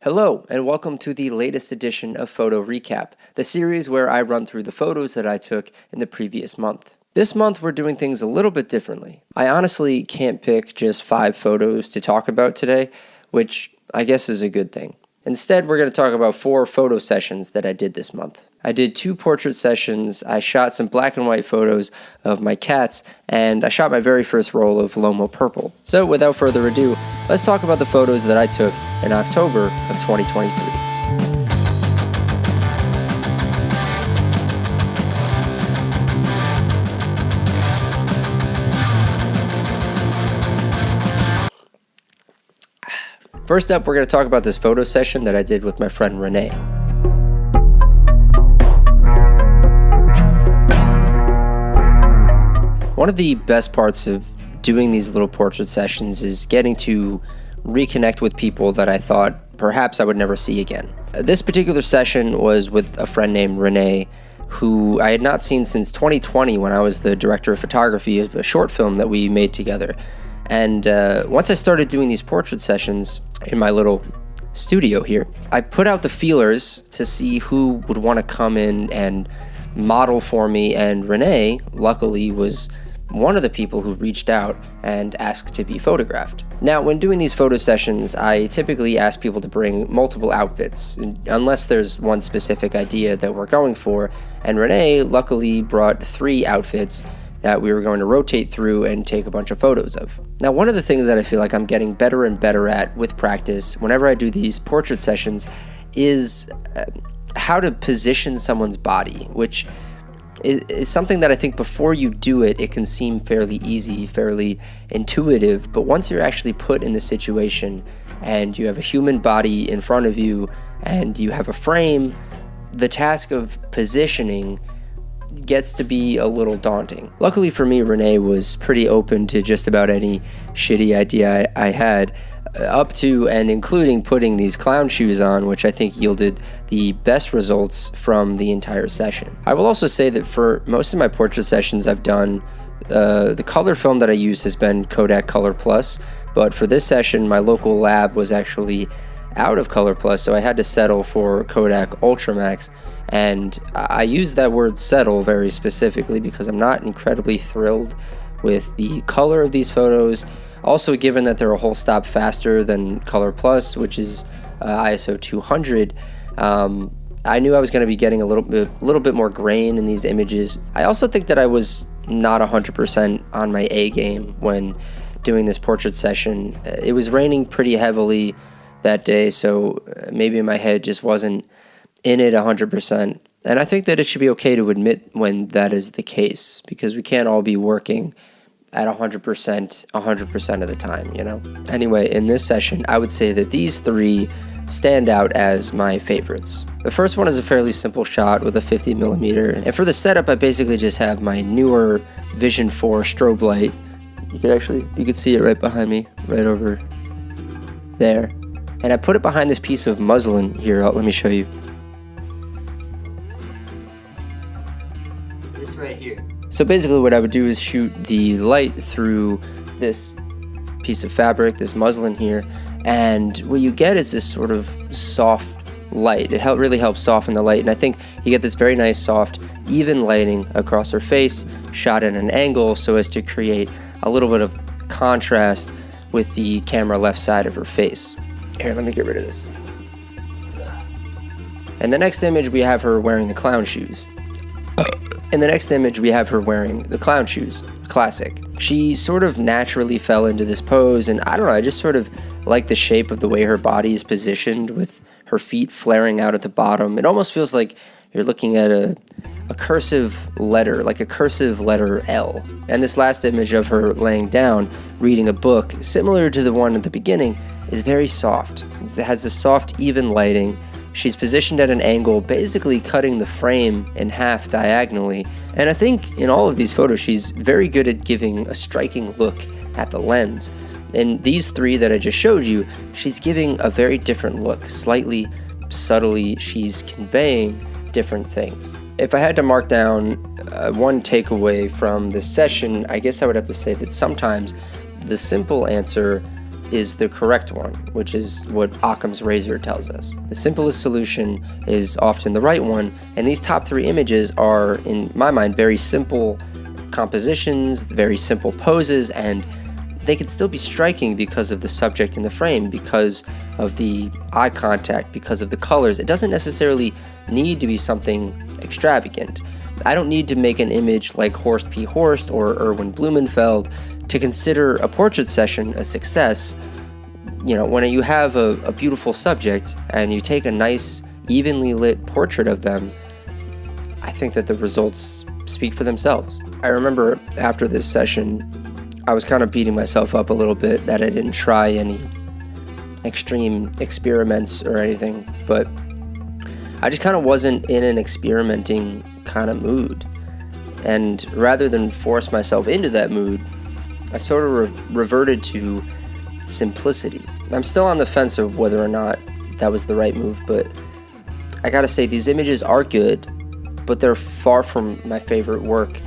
Hello, and welcome to the latest edition of Photo Recap, the series where I run through the photos that I took in the previous month. This month, we're doing things a little bit differently. I honestly can't pick just 5 photos to talk about today, which I guess is a good thing. Instead, we're going to talk about 4 photo sessions that I did this month. I did 2 portrait sessions, I shot some black and white photos of my cats, and I shot my very first roll of Lomo Purple. So without further ado, let's talk about the photos that I took in October of 2023. First up, we're going to talk about this photo session that I did with my friend Renee. One of the best parts of doing these little portrait sessions is getting to reconnect with people that I thought perhaps I would never see again. This particular session was with a friend named Renee, who I had not seen since 2020 when I was the director of photography of a short film that we made together. And once I started doing these portrait sessions in my little studio here, I put out the feelers to see who would want to come in and model for me, and Renee, luckily, was one of the people who reached out and asked to be photographed. Now, when doing these photo sessions, I typically ask people to bring multiple outfits, unless there's one specific idea that we're going for, and Renee luckily brought 3 outfits that we were going to rotate through and take a bunch of photos of. Now, one of the things that I feel like I'm getting better and better at with practice whenever I do these portrait sessions is how to position someone's body, which is something that I think before you do it, it can seem fairly easy, fairly intuitive, but once you're actually put in the situation and you have a human body in front of you and you have a frame, the task of positioning gets to be a little daunting. Luckily for me, Renee was pretty open to just about any shitty idea I had, up to and including putting these clown shoes on, which I think yielded the best results from the entire session. I will also say that for most of my portrait sessions I've done, the color film that I use has been Kodak Colorplus, but for this session, my local lab was actually out of Colorplus, so I had to settle for Kodak Ultramax. And I use that word settle very specifically because I'm not incredibly thrilled with the color of these photos. Also, given that they're a whole stop faster than Colorplus, which is ISO 200, I knew I was going to be getting a little bit more grain in these images. I also think that I was not 100% on my A game when doing this portrait session. It was raining pretty heavily that day, so maybe my head just wasn't in it 100%. And I think that it should be okay to admit when that is the case, because we can't all be working at 100% of the time, you know? Anyway, in this session, I would say that these 3 stand out as my favorites. The first one is a fairly simple shot with a 50mm, and for the setup, I basically just have my newer Vision 4 strobe light. You can see it right behind me, right over there. And I put it behind this piece of muslin here. Let me show you. This right here. So basically what I would do is shoot the light through this piece of fabric, this muslin here, and what you get is this sort of soft light. It really helps soften the light, and I think you get this very nice, soft, even lighting across her face, shot at an angle so as to create a little bit of contrast with the camera left side of her face. Here, let me get rid of this. And the next image, we have her wearing the clown shoes. Classic. She sort of naturally fell into this pose, and I don't know, I just sort of like the shape of the way her body is positioned with her feet flaring out at the bottom. It almost feels like you're looking at a cursive letter, like a cursive letter L. And this last image of her laying down, reading a book, similar to the one at the beginning, is very soft. It has this soft, even lighting. She's positioned at an angle, basically cutting the frame in half diagonally. And I think in all of these photos, she's very good at giving a striking look at the lens. In these 3 that I just showed you, she's giving a very different look. Slightly, subtly, she's conveying different things. If I had to mark down one takeaway from this session, I guess I would have to say that sometimes the simple answer is the correct one, which is what Occam's razor tells us. The simplest solution is often the right one, and these top 3 images are, in my mind, very simple compositions, very simple poses, and they could still be striking because of the subject in the frame, because of the eye contact, because of the colors. It doesn't necessarily need to be something extravagant. I don't need to make an image like Horst P. Horst or Erwin Blumenfeld to consider a portrait session a success. You know, when you have a beautiful subject and you take a nice, evenly lit portrait of them, I think that the results speak for themselves. I remember after this session, I was kind of beating myself up a little bit that I didn't try any extreme experiments or anything, but I just kind of wasn't in an experimenting kind of mood. And rather than force myself into that mood, I sort of reverted to simplicity. I'm still on the fence of whether or not that was the right move, but I gotta say, these images are good, but they're far from my favorite work,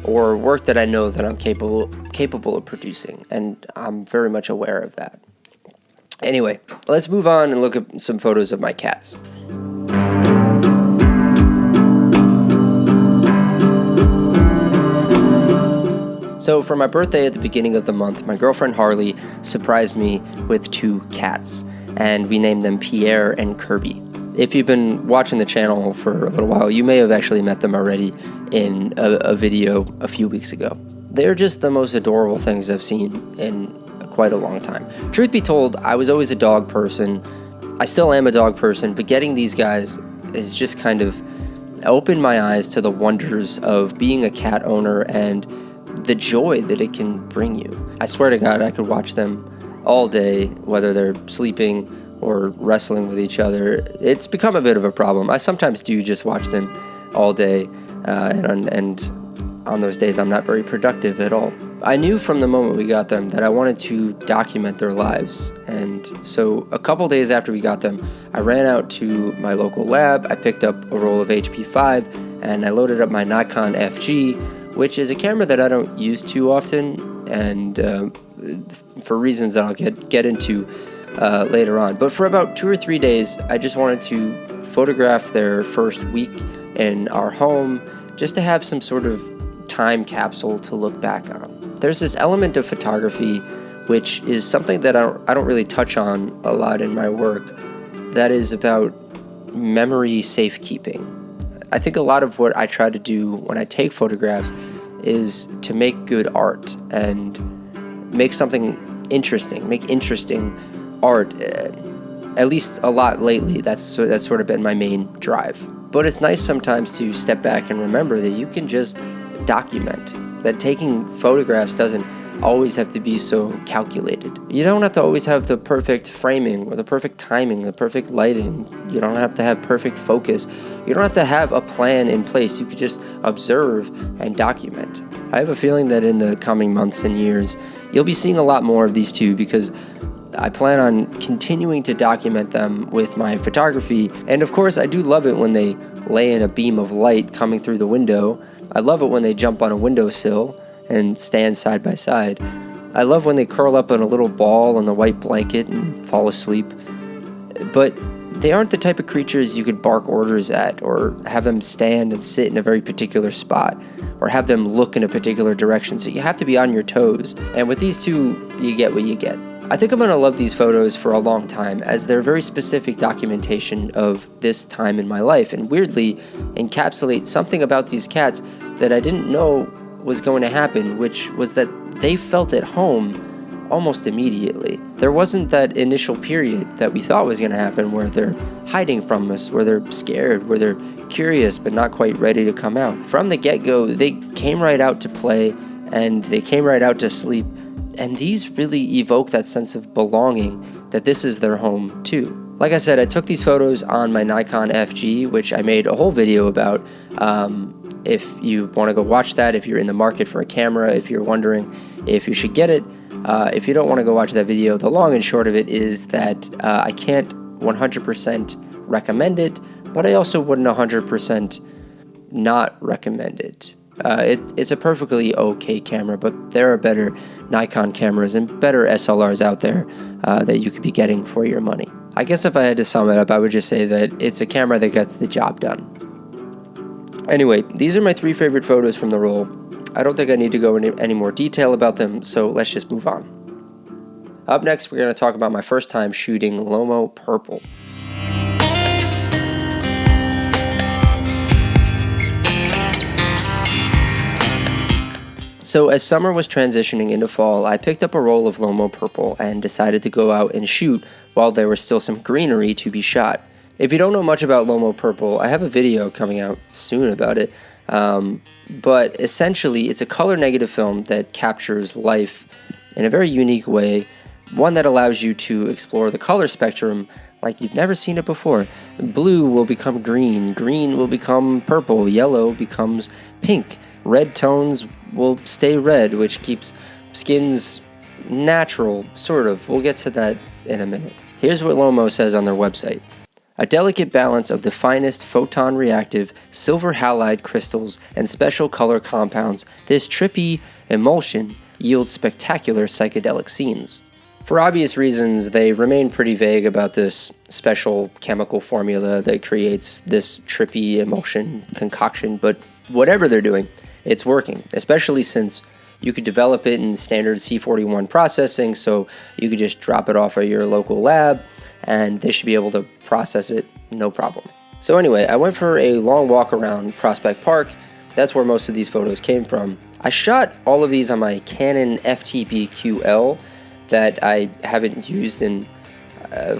or work that I know that I'm capable of producing, and I'm very much aware of that. Anyway, let's move on and look at some photos of my cats. So for my birthday at the beginning of the month, my girlfriend Harley surprised me with 2 cats, and we named them Pierre and Kirby. If you've been watching the channel for a little while, you may have actually met them already in a video a few weeks ago. They're just the most adorable things I've seen in quite a long time. Truth be told, I was always a dog person. I still am a dog person, but getting these guys is just kind of opened my eyes to the wonders of being a cat owner and the joy that it can bring you. I swear to God, I could watch them all day, whether they're sleeping or wrestling with each other. It's become a bit of a problem. I sometimes do just watch them all day, and on those days I'm not very productive at all. I knew from the moment we got them that I wanted to document their lives, and so a couple days after we got them, I ran out to my local lab, I picked up a roll of HP5, and I loaded up my Nikon FG, which is a camera that I don't use too often, and for reasons that I'll get into later on. But for about 2 or 3 days, I just wanted to photograph their first week in our home, just to have some sort of time capsule to look back on. There's this element of photography, which is something that I don't really touch on a lot in my work, that is about memory safekeeping. I think a lot of what I try to do when I take photographs is to make good art and make something interesting, make interesting art. At least a lot lately, that's sort of been my main drive. But it's nice sometimes to step back and remember that you can just document, that taking photographs doesn't always have to be so calculated. You don't have to always have the perfect framing or the perfect timing, the perfect lighting. You don't have to have perfect focus. You don't have to have a plan in place. You could just observe and document. I have a feeling that in the coming months and years, you'll be seeing a lot more of these two, because I plan on continuing to document them with my photography. And of course, I do love it when they lay in a beam of light coming through the window. I love it when they jump on a windowsill and stand side by side. I love when they curl up in a little ball on the white blanket and fall asleep. But they aren't the type of creatures you could bark orders at, or have them stand and sit in a very particular spot, or have them look in a particular direction. So you have to be on your toes. And with these two, you get what you get. I think I'm going to love these photos for a long time, as they're very specific documentation of this time in my life, and weirdly encapsulate something about these cats that I didn't know was going to happen, which was that they felt at home almost immediately. There wasn't that initial period that we thought was going to happen where they're hiding from us, where they're scared, where they're curious but not quite ready to come out. From the get-go, they came right out to play, and they came right out to sleep. And these really evoke that sense of belonging, that this is their home too. Like I said, I took these photos on my Nikon FG, which I made a whole video about. If you want to go watch that, if you're in the market for a camera, if you're wondering if you should get it, if you don't want to go watch that video, the long and short of it is that I can't 100% recommend it, but I also wouldn't 100% not recommend it. It's a perfectly okay camera, but there are better Nikon cameras and better SLRs out there that you could be getting for your money. I guess if I had to sum it up, I would just say that it's a camera that gets the job done. Anyway, these are my 3 favorite photos from the roll. I don't think I need to go into any more detail about them, so let's just move on. Up next, we're going to talk about my first time shooting Lomo Purple. So as summer was transitioning into fall, I picked up a roll of Lomo Purple and decided to go out and shoot while there was still some greenery to be shot. If you don't know much about Lomo Purple, I have a video coming out soon about it, but essentially it's a color negative film that captures life in a very unique way, one that allows you to explore the color spectrum like you've never seen it before. Blue will become green, green will become purple, yellow becomes pink, red tones will stay red, which keeps skins natural, sort of. We'll get to that in a minute. Here's what Lomo says on their website. A delicate balance of the finest photon-reactive silver halide crystals and special color compounds, this trippy emulsion yields spectacular psychedelic scenes. For obvious reasons, they remain pretty vague about this special chemical formula that creates this trippy emulsion concoction, but whatever they're doing, it's working, especially since you could develop it in standard C41 processing, so you could just drop it off at your local lab, and they should be able to process it no problem. So anyway, I went for a long walk around Prospect Park. That's where most of these photos came from. I shot all of these on my Canon FTB-QL that I haven't used in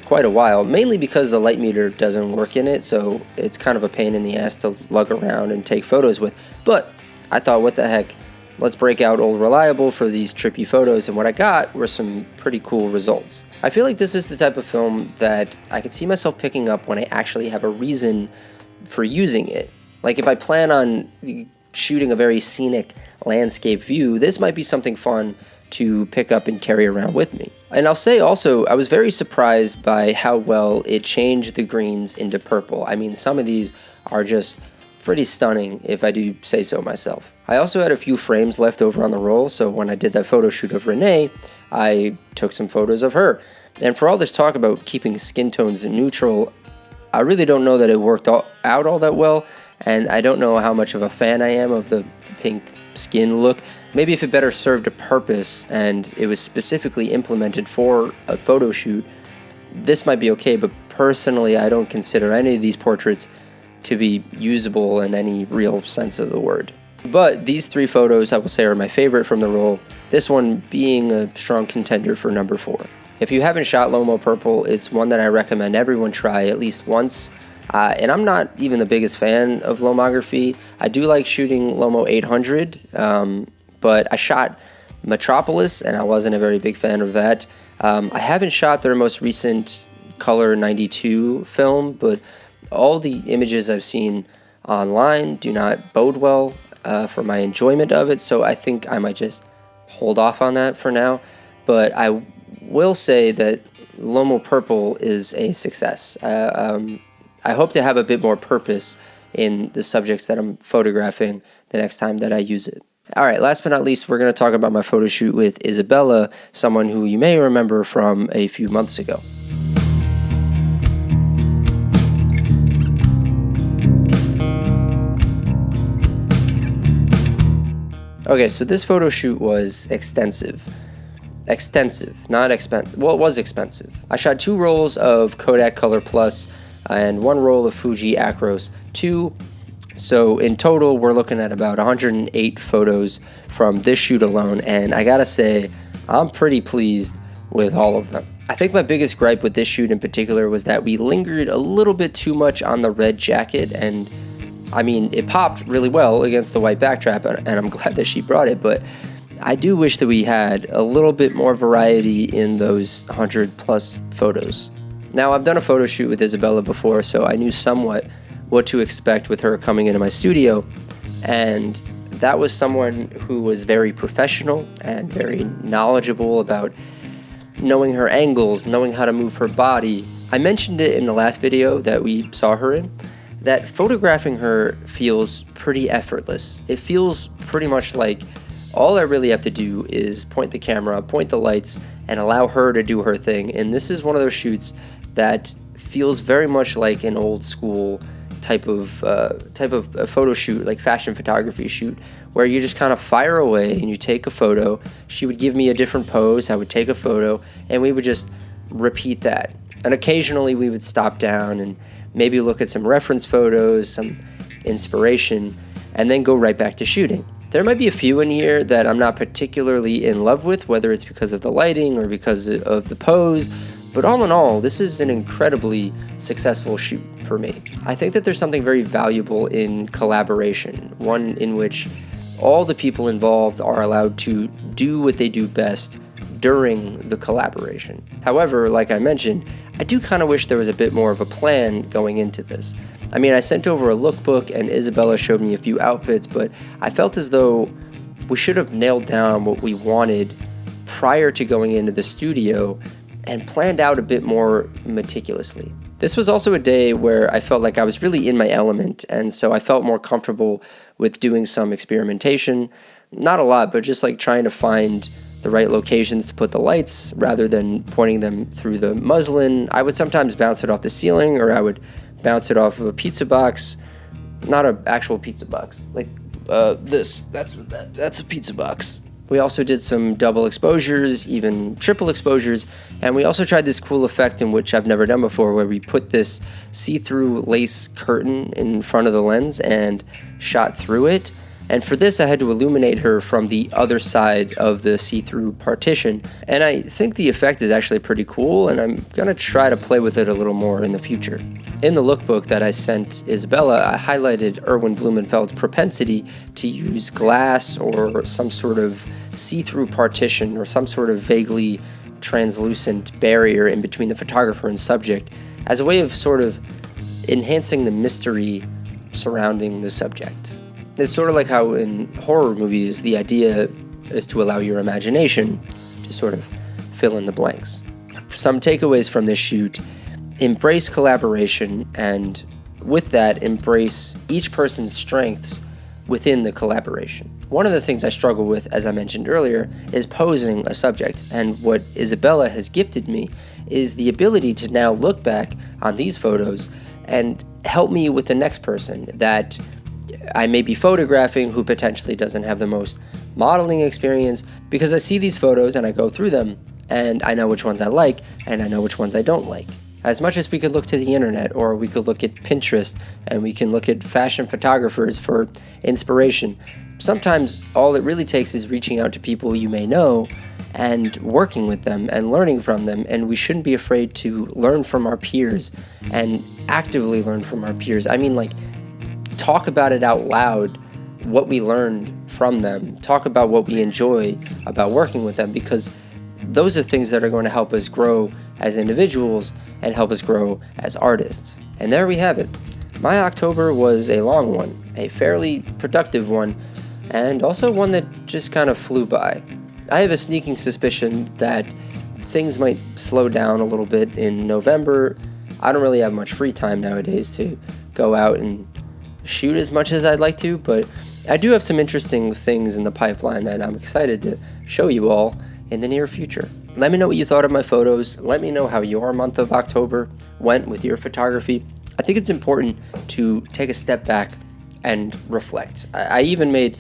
quite a while, mainly because the light meter doesn't work in it, so it's kind of a pain in the ass to lug around and take photos with. But I thought, what the heck, let's break out Old Reliable for these trippy photos, and what I got were some pretty cool results. I feel like this is the type of film that I could see myself picking up when I actually have a reason for using it. Like if I plan on shooting a very scenic landscape view, this might be something fun to pick up and carry around with me. And I'll say also, I was very surprised by how well it changed the greens into purple. I mean, some of these are just pretty stunning, if I do say so myself. I also had a few frames left over on the roll, so when I did that photo shoot of Renee, I took some photos of her. And for all this talk about keeping skin tones neutral, I really don't know that it worked out all that well, and I don't know how much of a fan I am of the pink skin look. Maybe if it better served a purpose and it was specifically implemented for a photo shoot, this might be okay, but personally I don't consider any of these portraits to be usable in any real sense of the word. But these 3 photos I will say are my favorite from the roll, this one being a strong contender for number 4. If you haven't shot Lomo Purple, it's one that I recommend everyone try at least once. And I'm not even the biggest fan of lomography. I do like shooting Lomo 800, but I shot Metropolis, and I wasn't a very big fan of that. I haven't shot their most recent Color 92 film, but all the images I've seen online do not bode well for my enjoyment of it, so I think I might just hold off on that for now. But I will say that Lomo Purple is a success. I hope to have a bit more purpose in the subjects that I'm photographing the next time that I use it. Alright, last but not least, we're going to talk about my photo shoot with Isabella, someone who you may remember from a few months ago. Okay, so this photo shoot was extensive. Extensive, not expensive. Well, it was expensive. I shot 2 rolls of Kodak Colorplus and 1 roll of Fuji Acros 2. So in total, we're looking at about 108 photos from this shoot alone, and I gotta say, I'm pretty pleased with all of them. I think my biggest gripe with this shoot in particular was that we lingered a little bit too much on the red jacket, and I mean, it popped really well against the white backdrop, and I'm glad that she brought it, but I do wish that we had a little bit more variety in those 100 plus photos. Now, I've done a photo shoot with Isabella before, so I knew somewhat what to expect with her coming into my studio, and that was someone who was very professional and very knowledgeable about knowing her angles, knowing how to move her body. I mentioned it in the last video that we saw her in, that photographing her feels pretty effortless. It feels pretty much like all I really have to do is point the camera, point the lights, and allow her to do her thing. And this is one of those shoots that feels very much like an old school type of a photo shoot, like fashion photography shoot, where you just kind of fire away and you take a photo. She would give me a different pose, I would take a photo, and we would just repeat that. And occasionally we would stop down and maybe look at some reference photos, some inspiration, and then go right back to shooting. There might be a few in here that I'm not particularly in love with, whether it's because of the lighting or because of the pose, but all in all, this is an incredibly successful shoot for me. I think that there's something very valuable in collaboration, one in which all the people involved are allowed to do what they do best during the collaboration. However, like I mentioned, I do kind of wish there was a bit more of a plan going into this. I mean, I sent over a lookbook and Isabella showed me a few outfits, but I felt as though we should have nailed down what we wanted prior to going into the studio and planned out a bit more meticulously. This was also a day where I felt like I was really in my element, and so I felt more comfortable with doing some experimentation. Not a lot, but just like trying to find the right locations to put the lights rather than pointing them through the muslin. I would sometimes bounce it off the ceiling, or I would bounce it off of a pizza box. Not an actual pizza box, like this. That's a pizza box. We also did some double exposures, even triple exposures, and we also tried this cool effect in which I've never done before, where we put this see-through lace curtain in front of the lens and shot through it. And for this, I had to illuminate her from the other side of the see-through partition. And I think the effect is actually pretty cool, and I'm going to try to play with it a little more in the future. In the lookbook that I sent Isabella, I highlighted Erwin Blumenfeld's propensity to use glass or some sort of see-through partition or some sort of vaguely translucent barrier in between the photographer and subject as a way of sort of enhancing the mystery surrounding the subject. It's sort of like how in horror movies, the idea is to allow your imagination to sort of fill in the blanks. Some takeaways from this shoot: embrace collaboration, and with that, embrace each person's strengths within the collaboration. One of the things I struggle with, as I mentioned earlier, is posing a subject, and what Isabella has gifted me is the ability to now look back on these photos and help me with the next person that I may be photographing who potentially doesn't have the most modeling experience, because I see these photos and I go through them and I know which ones I like and I know which ones I don't like. As much as we could look to the internet, or we could look at Pinterest and we can look at fashion photographers for inspiration, sometimes all it really takes is reaching out to people you may know and working with them and learning from them. And we shouldn't be afraid to learn from our peers and actively learn from our peers. I mean, like, talk about it out loud, what we learned from them. Talk about what we enjoy about working with them, because those are things that are going to help us grow as individuals and help us grow as artists. And there we have it. My October was a long one, a fairly productive one, and also one that just kind of flew by. I have a sneaking suspicion that things might slow down a little bit in November. I don't really have much free time nowadays to go out and shoot as much as I'd like to, but I do have some interesting things in the pipeline that I'm excited to show you all in the near future. Let me know what you thought of my photos. Let me know how your month of October went with your photography. I think it's important to take a step back and reflect. I even made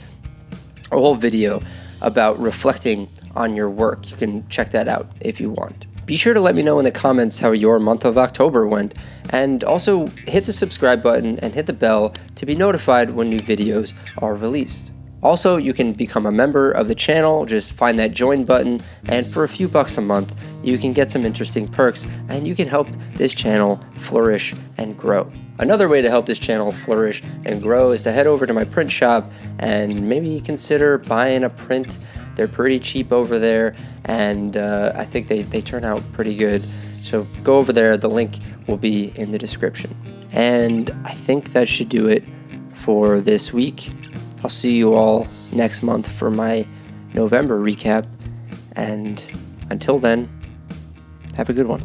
a whole video about reflecting on your work. You can check that out if you want. Be sure to let me know in the comments how your month of October went, and also hit the subscribe button and hit the bell to be notified when new videos are released. Also, you can become a member of the channel. Just find that join button, and for a few bucks a month, you can get some interesting perks, and you can help this channel flourish and grow. Another way to help this channel flourish and grow is to head over to my print shop and maybe consider buying a print. They're pretty cheap over there, and I think they turn out pretty good. So go over there. The link will be in the description. And I think that should do it for this week. I'll see you all next month for my November recap. And until then, have a good one.